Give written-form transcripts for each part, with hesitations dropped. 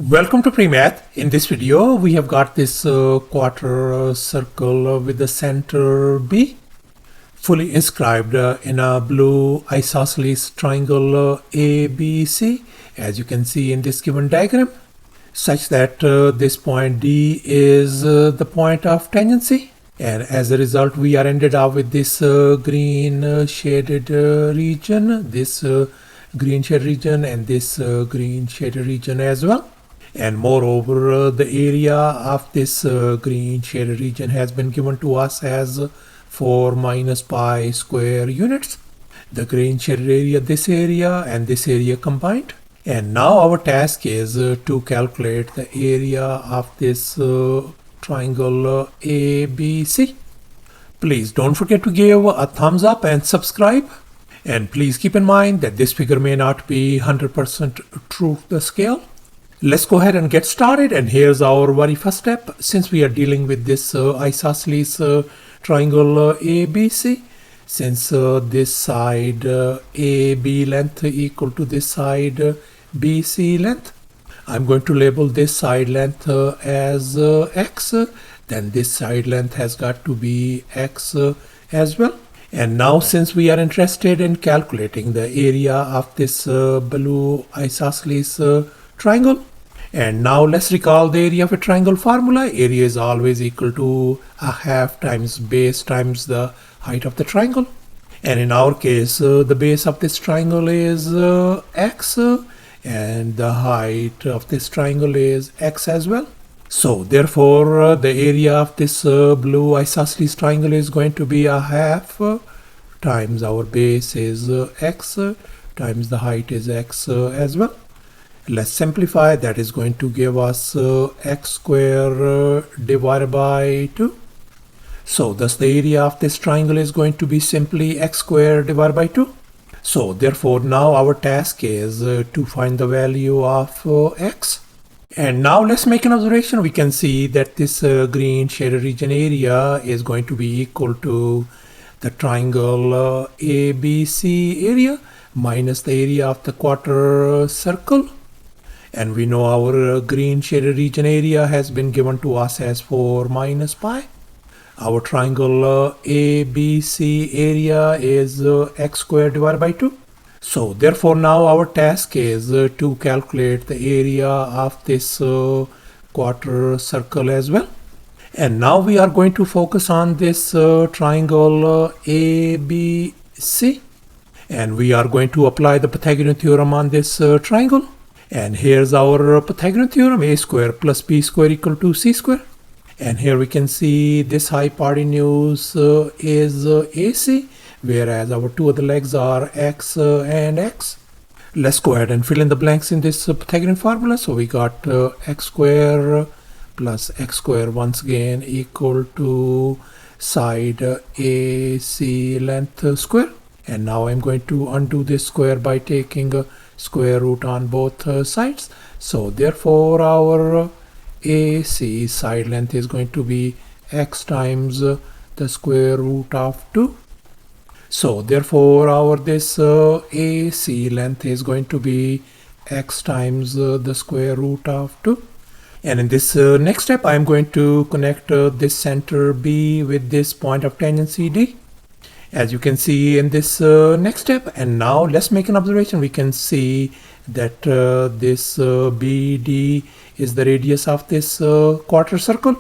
Welcome to PreMath. In this video, we have got this quarter circle with the center B, fully inscribed in a blue isosceles triangle ABC, as you can see in this given diagram, such that this point D is the point of tangency. And as a result, we are ended up with this green shaded region, this green shaded region, and this green shaded region as well. And moreover, the area of this green shaded region has been given to us as 4 minus pi square units. The green shaded area, this area and this area combined. And now our task is to calculate the area of this triangle ABC. Please don't forget to give a thumbs up and subscribe. And please keep in mind that this figure may not be 100% true to the scale. Let's go ahead and get started, and here's our very first step. Since we are dealing with this isosceles triangle ABC, since this side AB length equal to this side BC length, I'm going to label this side length as x, then this side length has got to be x as well. And now since we are interested in calculating the area of this blue isosceles triangle, and now let's recall the area of a triangle formula. Area is always equal to a half times base times the height of the triangle. And in our case, the base of this triangle is x, and the height of this triangle is x as well. So therefore, the area of this blue isosceles triangle is going to be a half times our base is x times the height is x as well. Let's simplify. That is going to give us x square divided by 2. So thus the area of this triangle is going to be simply x square divided by 2. So therefore now our task is to find the value of x. And now let's make an observation. We can see that this green shaded region area is going to be equal to the triangle ABC area minus the area of the quarter circle. And we know our green shaded region area has been given to us as 4 minus pi. Our triangle ABC area is x squared divided by 2. So therefore now our task is to calculate the area of this quarter circle as well. And now we are going to focus on this triangle ABC. And we are going to apply the Pythagorean theorem on this triangle. And here's our Pythagorean theorem: a square plus b square equal to c square. And here we can see this hypotenuse is AC, whereas our two other legs are x and x. Let's go ahead and fill in the blanks in this Pythagorean formula. So we got x square plus x square once again equal to side AC length square. And now I'm going to undo this square by taking a square root on both sides. So therefore our AC side length is going to be x times the square root of 2. So therefore our this AC length is going to be x times the square root of 2. And in this next step, I'm going to connect this center B with this point of tangency D, as you can see in this next step. And now let's make an observation. We can see that this BD is the radius of this quarter circle.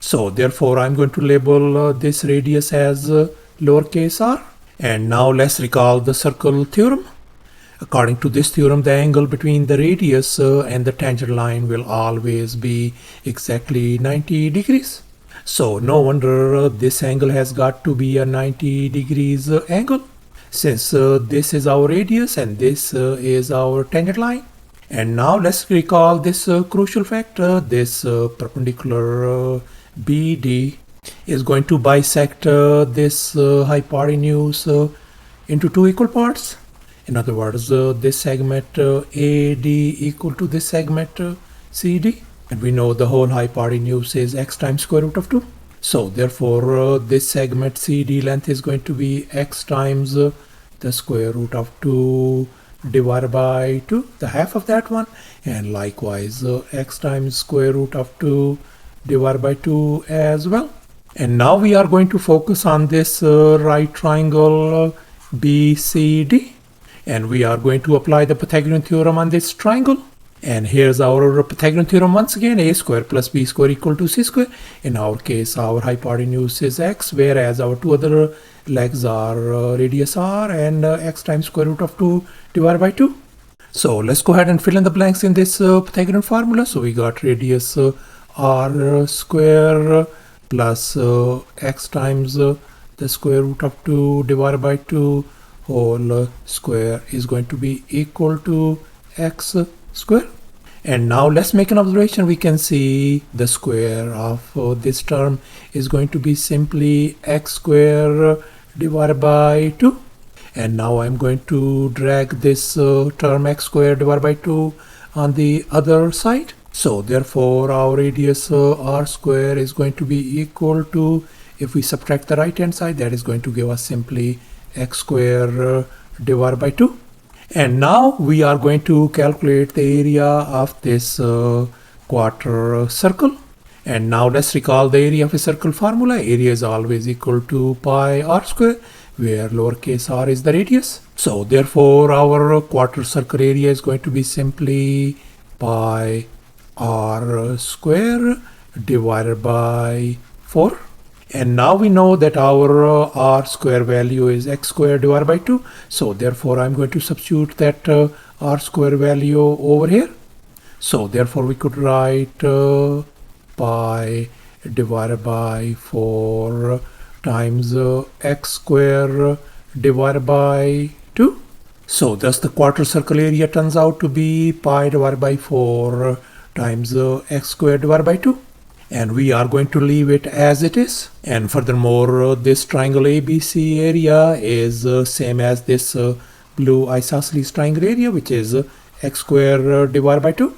So therefore I'm going to label this radius as lowercase r. And now let's recall the circle theorem. According to this theorem, the angle between the radius and the tangent line will always be exactly 90 degrees. So no wonder this angle has got to be a 90 degrees angle, since this is our radius and this is our tangent line. And now let's recall this crucial fact. This perpendicular BD is going to bisect this hypotenuse into two equal parts. In other words, this segment AD equal to this segment CD. And we know the whole hypotenuse is x times square root of 2. So therefore this segment CD length is going to be x times the square root of 2 divided by 2, the half of that one, and likewise x times square root of 2 divided by 2 as well. And now we are going to focus on this right triangle BCD, and we are going to apply the Pythagorean theorem on this triangle. And here's our Pythagorean theorem once again: a square plus b square equal to c square. In our case, our hypotenuse is x, whereas our two other legs are radius r and x times square root of 2 divided by 2. So let's go ahead and fill in the blanks in this Pythagorean formula. So we got radius r square plus x times the square root of 2 divided by 2 whole square is going to be equal to x square. And now let's make an observation. We can see the square of this term is going to be simply x square divided by 2. And now I'm going to drag this term x square divided by 2 on the other side. So therefore our radius r square is going to be equal to, if we subtract the right hand side, that is going to give us simply x square divided by 2. And now we are going to calculate the area of this quarter circle. And now let's recall the area of a circle formula. Area is always equal to pi r square, where lowercase r is the radius. So therefore our quarter circle area is going to be simply pi r square divided by 4. And now we know that our r square value is x square divided by 2. So therefore I'm going to substitute that r square value over here. So therefore we could write pi divided by 4 times x square divided by 2. So thus the quarter circle area turns out to be pi divided by 4 times x square divided by 2. And we are going to leave it as it is. And furthermore, this triangle ABC area is same as this blue isosceles triangle area, which is x square divided by 2.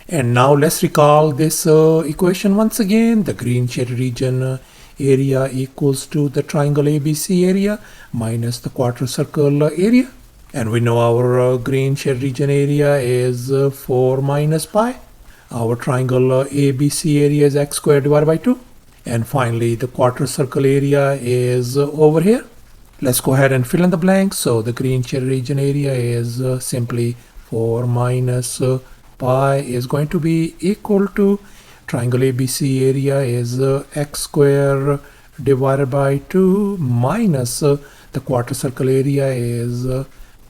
And now let's recall this equation once again. The green shaded region area equals to the triangle ABC area minus the quarter circle area. And we know our green shaded region area is 4 minus pi. Our triangle ABC area is x square divided by 2. And finally, the quarter circle area is over here. Let's go ahead and fill in the blanks. So the green shaded region area is simply 4 minus pi is going to be equal to triangle ABC area is x square divided by 2 minus the quarter circle area is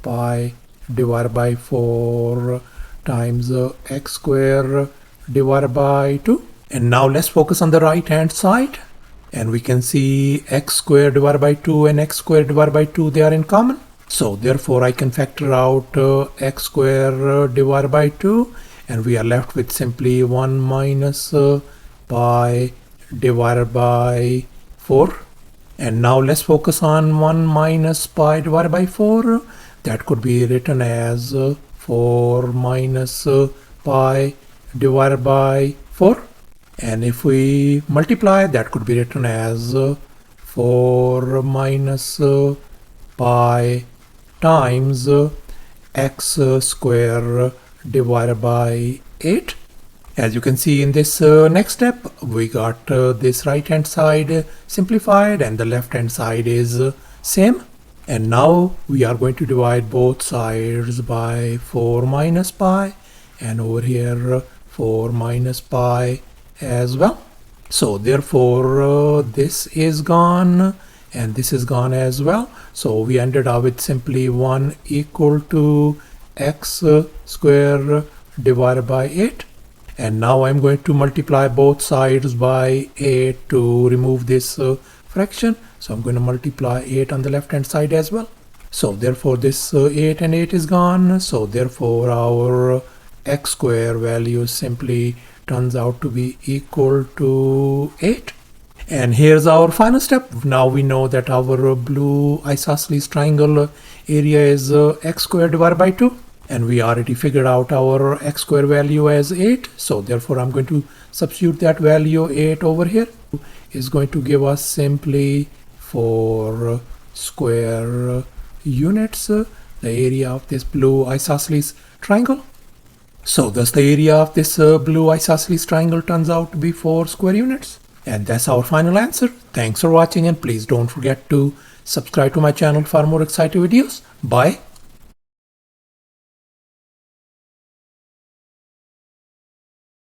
pi divided by 4 times x square divided by 2. And now let's focus on the right hand side, and we can see x square divided by 2 and x square divided by 2, they are in common. So therefore I can factor out x square divided by 2, and we are left with simply 1 minus pi divided by 4. And now let's focus on 1 minus pi divided by 4. That could be written as 4 minus pi divided by 4. And if we multiply, that could be written as 4 minus pi times x square divided by 8. As you can see in this next step, we got this right hand side simplified and the left hand side is same. And now we are going to divide both sides by 4 minus pi, and over here 4 minus pi as well. So therefore this is gone and this is gone as well. So we ended up with simply 1 equal to x square divided by 8. And now I'm going to multiply both sides by 8 to remove this fraction. So I'm going to multiply 8 on the left hand side as well. So therefore this 8 and 8 is gone. So therefore our x square value simply turns out to be equal to 8. And here's our final step. Now we know that our blue isosceles triangle area is x square divided by 2. And we already figured out our x square value as 8. So therefore I'm going to substitute that value 8 over here. Is going to give us simply 4 square units the area of this blue isosceles triangle. So thus the area of this blue isosceles triangle turns out to be 4 square units. And that's our final answer. Thanks for watching, and please don't forget to subscribe to my channel for more exciting videos. Bye.